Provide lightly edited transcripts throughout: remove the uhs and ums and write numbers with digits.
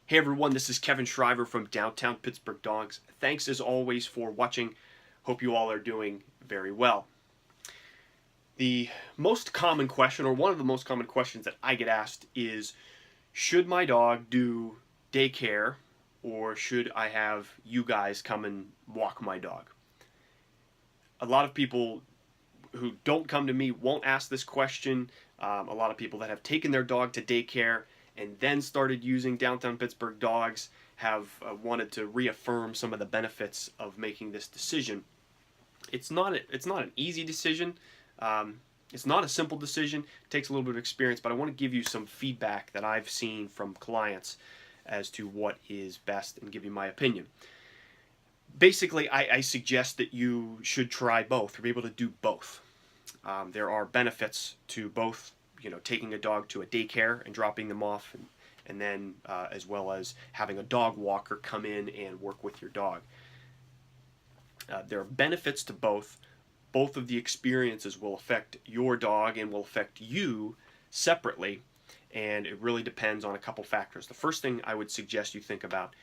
Hey everyone, this is Kevin Shriver from Downtown Pittsburgh Dogs. Thanks as always for watching. Hope you all are doing very well. The most common question, or one of the most common questions that I get asked is, should my dog do daycare or should I have you guys come and walk my dog? A lot of people who don't come to me won't ask this question. A lot of people that have taken their dog to daycare and then started using Downtown Pittsburgh Dogs have wanted to reaffirm some of the benefits of making this decision. It's not an easy decision. It's not a simple decision. It takes a little bit of experience, but I want to give you some feedback that I've seen from clients as to what is best and give you my opinion. Basically, I suggest that you should try both, or be able to do both. There are benefits to both, taking a dog to a daycare and dropping them off, and then as well as having a dog walker come in and work with your dog. There are benefits to both. Both of the experiences will affect your dog and will affect you separately, and it really depends on a couple factors. The first thing I would suggest you think about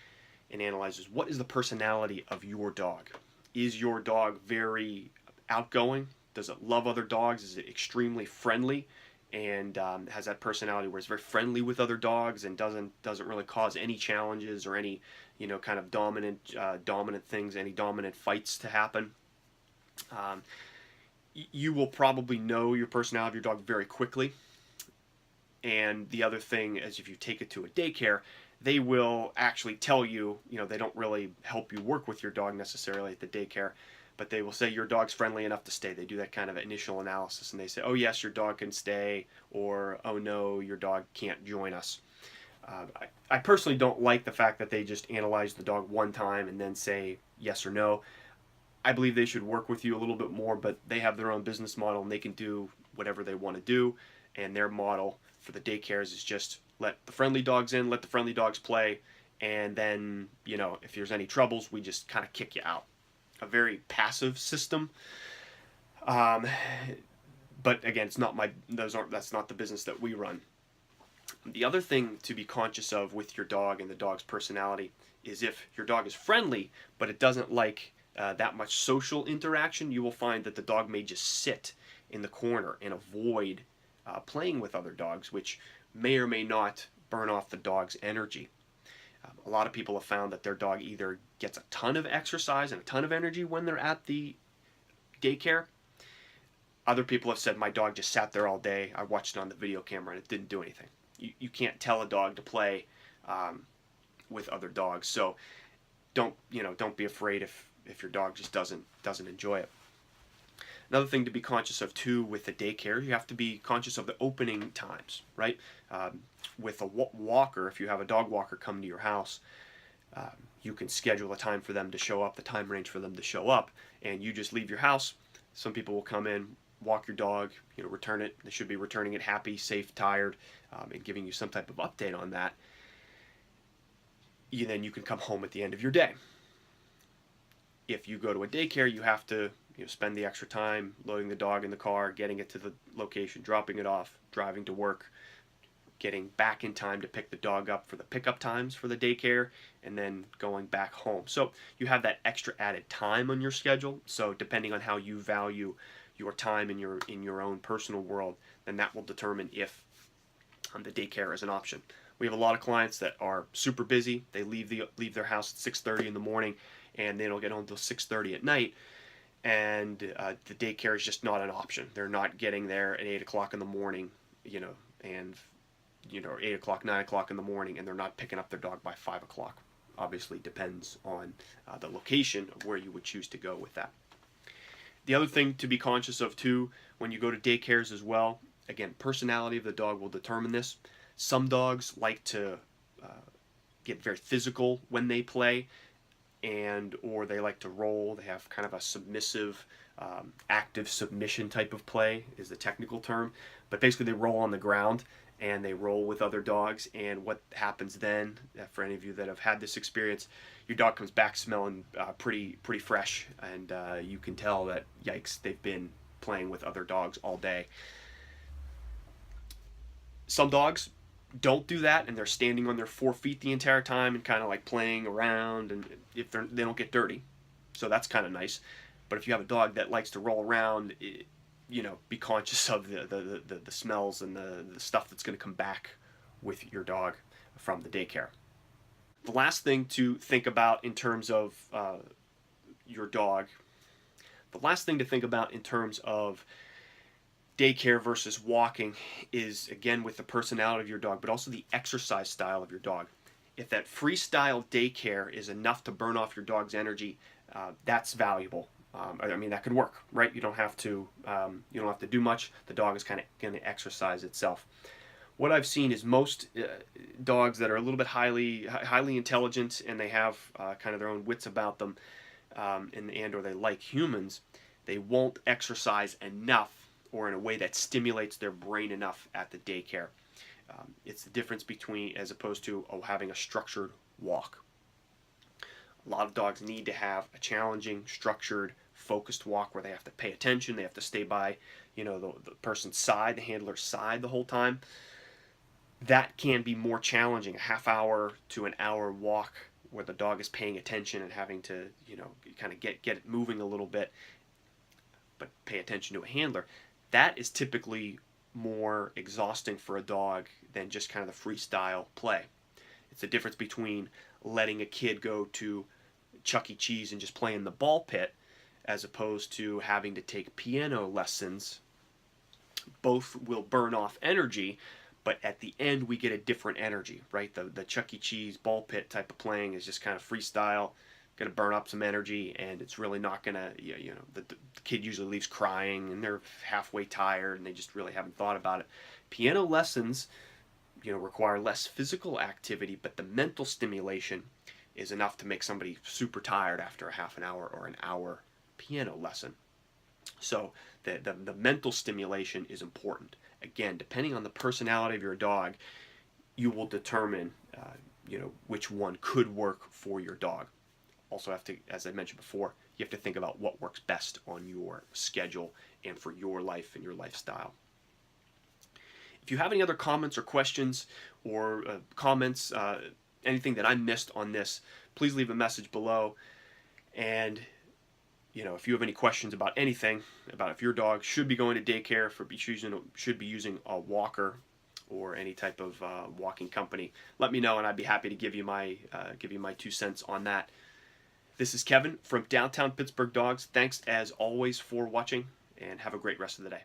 and analyze is, what is the personality of your dog? Is your dog very outgoing? Does it love other dogs? Is it extremely friendly and has that personality where it's very friendly with other dogs and doesn't really cause any challenges or any kind of dominant things, any dominant fights to happen? You will probably know your personality of your dog very quickly. And the other thing is, if you take it to a daycare, they will actually tell you, they don't really help you work with your dog necessarily at the daycare, but they will say your dog's friendly enough to stay. They do that kind of initial analysis, and they say, oh yes, your dog can stay, or oh no, your dog can't join us. I personally don't like the fact that they just analyze the dog one time and then say yes or no. I believe they should work with you a little bit more, but they have their own business model and they can do whatever they want to do, and their model for the daycares is just let the friendly dogs in, let the friendly dogs play, and then, if there's any troubles, we just kind of kick you out. A very passive system. But again, that's not the business that we run. The other thing to be conscious of with your dog and the dog's personality is, if your dog is friendly, but it doesn't like that much social interaction, you will find that the dog may just sit in the corner and avoid playing with other dogs, which may or may not burn off the dog's energy. A lot of people have found that their dog either gets a ton of exercise and a ton of energy when they're at the daycare. Other people have said, my dog just sat there all day. I watched it on the video camera and it didn't do anything. You can't tell a dog to play with other dogs. So don't be afraid if your dog just doesn't enjoy it. Another thing to be conscious of too with the daycare, you have to be conscious of the opening times, right? With a walker, if you have a dog walker come to your house, you can schedule a time for them to show up, the time range for them to show up, and you just leave your house. Some people will come in, walk your dog, return it. They should be returning it happy, safe, tired, and giving you some type of update on that. Then you can come home at the end of your day. If you go to a daycare, you have to spend the extra time loading the dog in the car, getting it to the location, dropping it off, driving to work, getting back in time to pick the dog up for the pickup times for the daycare, and then going back home. So you have that extra added time on your schedule. So depending on how you value your time in your own personal world, then that will determine if the daycare is an option. We have a lot of clients that are super busy. They leave their house at 6:30 in the morning, and they don't get home until 6:30 at night. And the daycare is just not an option. They're not getting there at 8 o'clock in the morning, and 8 o'clock, 9 o'clock in the morning, and they're not picking up their dog by 5 o'clock. Obviously depends on the location of where you would choose to go with that. The other thing to be conscious of too, when you go to daycares as well, again, personality of the dog will determine this. Some dogs like to get very physical when they play, or they like to roll. They have kind of a submissive, active submission type of play is the technical term. But basically they roll on the ground and they roll with other dogs. And what happens then, for any of you that have had this experience, your dog comes back smelling pretty fresh, and you can tell that, yikes, they've been playing with other dogs all day. Some dogs don't do that and they're standing on their 4 feet the entire time and kind of like playing around, and if they don't get dirty, so that's kind of nice. But if you have a dog that likes to roll around, be conscious of the smells and the stuff that's going to come back with your dog from the daycare. The last thing to think about in terms of your dog, the last thing to think about in terms of daycare versus walking is, again, with the personality of your dog, but also the exercise style of your dog. If that freestyle daycare is enough to burn off your dog's energy, that's valuable. I mean, that could work, right? You don't have to do much. The dog is kind of going to exercise itself. What I've seen is most dogs that are a little bit highly intelligent and they have kind of their own wits about them, and or they like humans, they won't exercise enough or in a way that stimulates their brain enough at the daycare. It's the difference between, as opposed to having a structured walk. A lot of dogs need to have a challenging, structured, focused walk where they have to pay attention. They have to stay by, the person's side, the handler's side the whole time. That can be more challenging. A half hour to an hour walk where the dog is paying attention and having to, kind of get it moving a little bit, but pay attention to a handler. That is typically more exhausting for a dog than just kind of the freestyle play. It's the difference between letting a kid go to Chuck E. Cheese and just play in the ball pit as opposed to having to take piano lessons. Both will burn off energy, but at the end we get a different energy, right? The Chuck E. Cheese ball pit type of playing is just kind of freestyle, going to burn up some energy, and it's really not going to, the kid usually leaves crying and they're halfway tired and they just really haven't thought about it. Piano lessons, require less physical activity, but the mental stimulation is enough to make somebody super tired after a half an hour or an hour piano lesson. So the mental stimulation is important. Again, depending on the personality of your dog, you will determine which one could work for your dog. Also have to, as I mentioned before, you have to think about what works best on your schedule and for your life and your lifestyle. If you have any other comments or questions or anything that I missed on this, please leave a message below. And if you have any questions about anything, about if your dog should be going to daycare, should be using a walker or any type of walking company, let me know and I'd be happy to give you my 2 cents on that. This is Kevin from Downtown Pittsburgh Dogs. Thanks as always for watching, and have a great rest of the day.